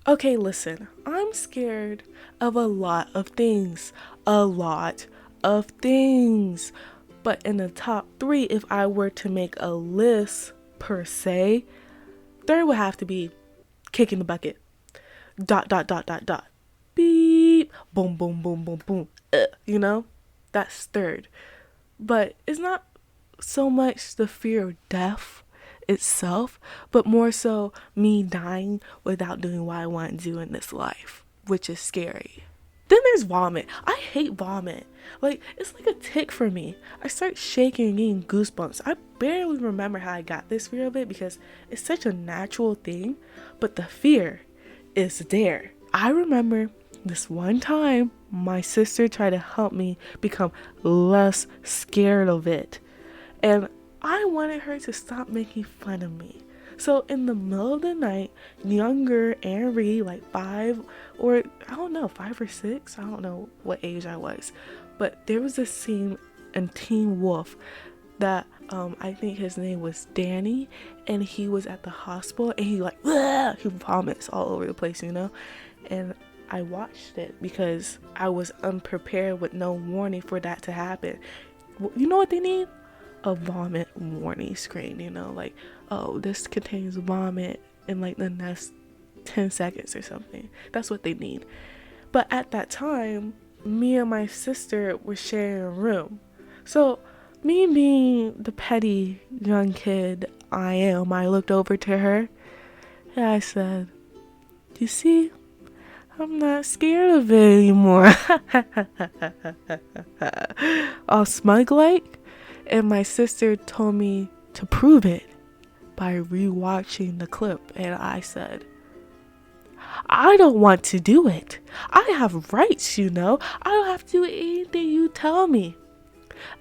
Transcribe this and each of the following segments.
Okay, listen, I'm scared of a lot of things. A lot of things. But in the top three, if I were to make a list per se, third would have to be kicking the bucket. Dot, dot, dot, dot, dot. Beep. Boom, boom, boom, boom, boom. You know? That's third. But it's not so much the fear of death itself, but more so me dying without doing what I want to do in this life, which is scary. Then there's vomit. I hate vomit. Like, it's like a tick for me. I start shaking and getting goosebumps. I barely remember how I got this fear of it because it's such a natural thing, but the fear is there. I remember this one time my sister tried to help me become less scared of it. And I wanted her to stop making fun of me. So in the middle of the night, younger Annrie, like 5 or I don't know, 5 or 6, I don't know what age I was, but there was a scene in Teen Wolf that I think his name was Danny, and he was at the hospital and he like he vomits all over the place, and I watched it because I was unprepared with no warning for that to happen. You know what they need? A vomit warning screen, like, oh, this contains vomit in like the next 10 seconds or something. That's what they need. But at that time, me and my sister were sharing a room. So, me being the petty young kid I looked over to her and I said, "You see, I'm not scared of it anymore." All smug like. And my sister told me to prove it by rewatching the clip. And I said, "I don't want to do it. I have rights, I don't have to do anything you tell me."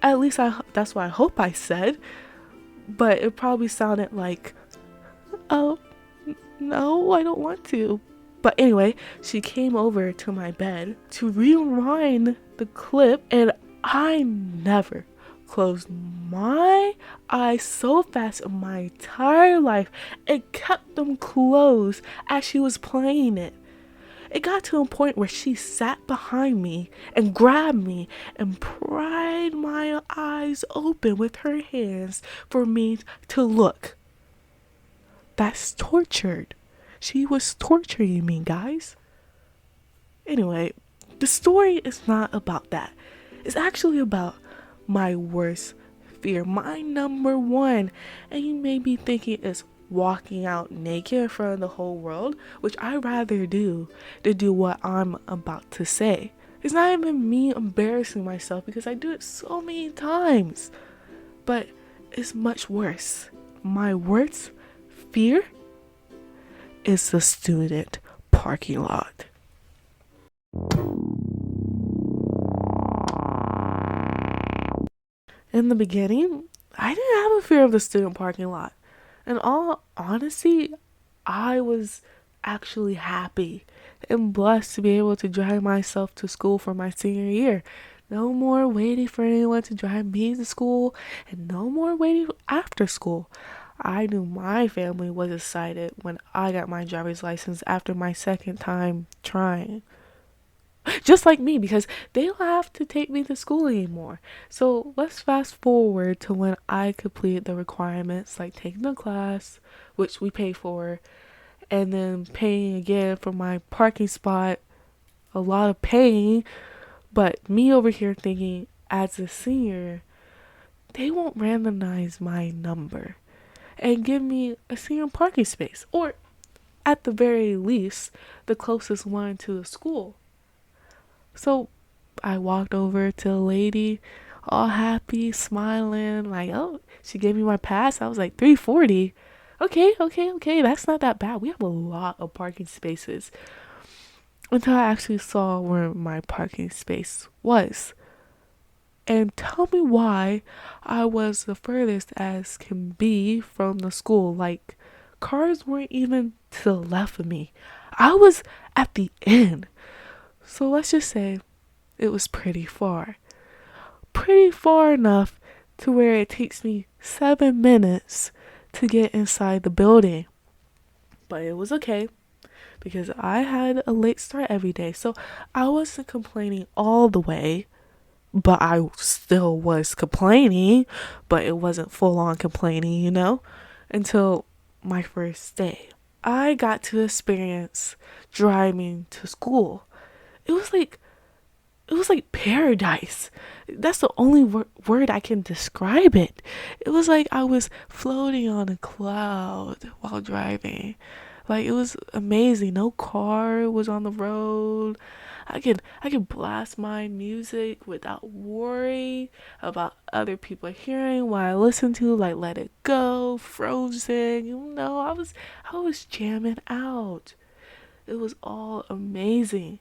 At least that's what I hope I said. But it probably sounded like, "Oh, no, I don't want to." But anyway, she came over to my bed to rewind the clip, and I never closed my eyes so fast in my entire life and kept them closed as she was playing it. It got to a point where she sat behind me and grabbed me and pried my eyes open with her hands for me to look. That's tortured. She was torturing me, guys. Anyway, the story is not about that. It's actually about my worst fear, my number one. And you may be thinking it's walking out naked in front of the whole world, which I rather do than do what I'm about to say. It's not even me embarrassing myself because I do it so many times. But it's much worse. My worst fear is the student parking lot. In the beginning, I didn't have a fear of the student parking lot. In all honesty, I was actually happy and blessed to be able to drive myself to school for my senior year. No more waiting for anyone to drive me to school, and no more waiting after school. I knew my family was excited when I got my driver's license after my second time trying. Just like me, because they don't have to take me to school anymore. So let's fast forward to when I completed the requirements, like taking the class, which we pay for, and then paying again for my parking spot. A lot of paying, but me over here thinking, as a senior, they won't randomize my number and give me a senior parking space, or at the very least, the closest one to the school. So I walked over to a lady, all happy, smiling, like, oh, she gave me my pass. I was like, 340. Okay, that's not that bad. We have a lot of parking spaces. Until I actually saw where my parking space was. And tell me why I was the furthest as can be from the school. Like, cars weren't even to the left of me. I was at the end. So let's just say it was pretty far. Pretty far enough to where it takes me 7 minutes to get inside the building. But it was okay because I had a late start every day. So I wasn't complaining all the way, but I still was complaining, but it wasn't full on complaining, until my first day. I got to experience driving to school. It was like paradise. That's the only word I can describe it. It was like I was floating on a cloud while driving. Like, it was amazing. No car was on the road. I could blast my music without worry about other people hearing what I listened to, like Let It Go, Frozen. I was jamming out. It was all amazing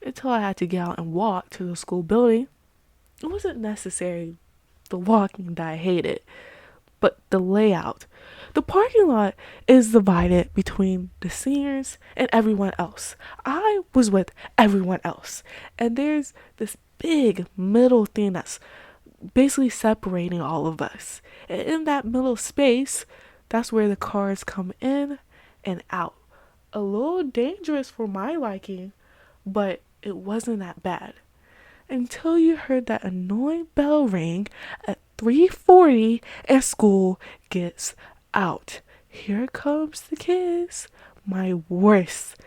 until I had to get out and walk to the school building. It wasn't necessary the walking that I hated, but the layout. The parking lot is divided between the seniors and everyone else. I was with everyone else, and there's this big middle thing that's basically separating all of us. And in that middle space, that's where the cars come in and out. A little dangerous for my liking, but it wasn't that bad. Until you heard that annoying bell ring at 3:40 and school gets out. Here comes the kids. My worst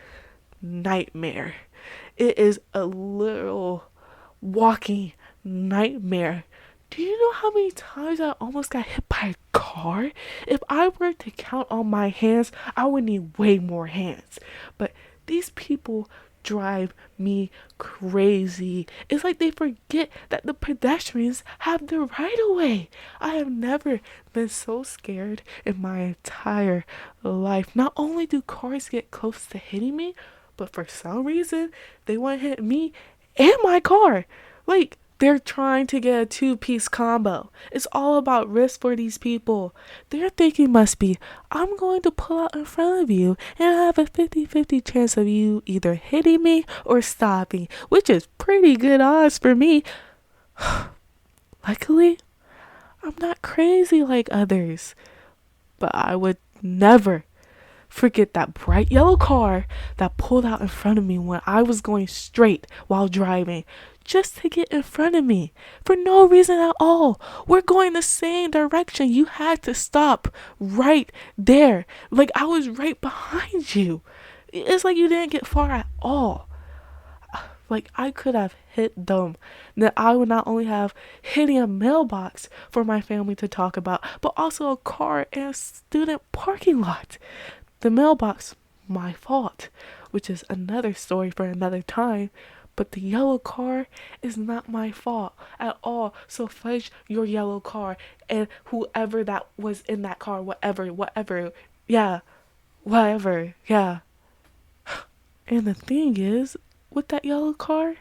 nightmare. It is a literal walking nightmare. Do you know how many times I almost got hit by a car? If I were to count on my hands, I would need way more hands. But these people drive me crazy. It's like they forget that the pedestrians have the right of way. I have never been so scared in my entire life. Not only do cars get close to hitting me, but for some reason, they want to hit me and my car. Like, they're trying to get a two-piece combo. It's all about risk for these people. Their thinking must be, I'm going to pull out in front of you and I have a 50-50 chance of you either hitting me or stopping, which is pretty good odds for me. Luckily, I'm not crazy like others, but I would never forget that bright yellow car that pulled out in front of me when I was going straight while driving, just to get in front of me for no reason at all. We're going the same direction. You had to stop right there. Like, I was right behind you. It's like you didn't get far at all. Like, I could have hit them. That I would not only have hitting a mailbox for my family to talk about, but also a car and a student parking lot. The mailbox, my fault, which is another story for another time. But the yellow car is not my fault at all. So fudge your yellow car and whoever that was in that car, whatever, yeah, whatever, yeah. And the thing is, with that yellow car,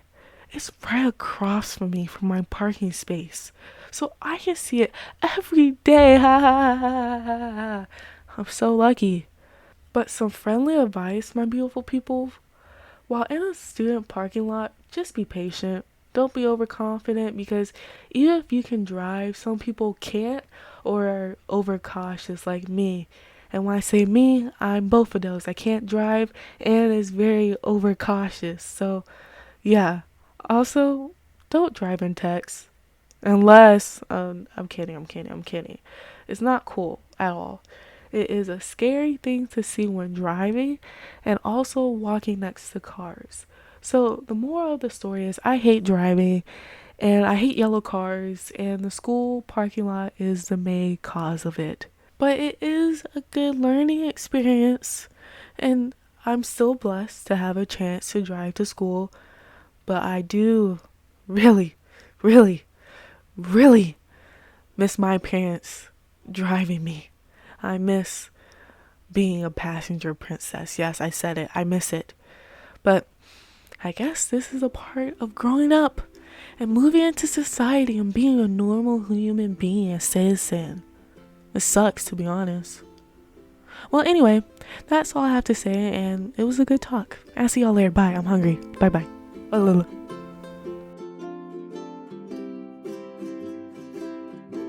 it's right across from me from my parking space. So I can see it every day. I'm so lucky. But some friendly advice, my beautiful people. While in a student parking lot, just be patient. Don't be overconfident, because even if you can drive, some people can't or are overcautious like me. And when I say me, I'm both of those. I can't drive and is very overcautious. So, yeah. Also, don't drive in text. Unless, I'm kidding. It's not cool at all. It is a scary thing to see when driving and also walking next to cars. So the moral of the story is, I hate driving and I hate yellow cars, and the school parking lot is the main cause of it. But it is a good learning experience, and I'm still blessed to have a chance to drive to school. But I do really, really, really miss my parents driving me. I miss being a passenger princess. Yes, I said it. I miss it. But I guess this is a part of growing up and moving into society and being a normal human being, a citizen. It sucks, to be honest. Well, anyway, that's all I have to say, and it was a good talk. I'll see y'all later. Bye. I'm hungry. Bye-bye.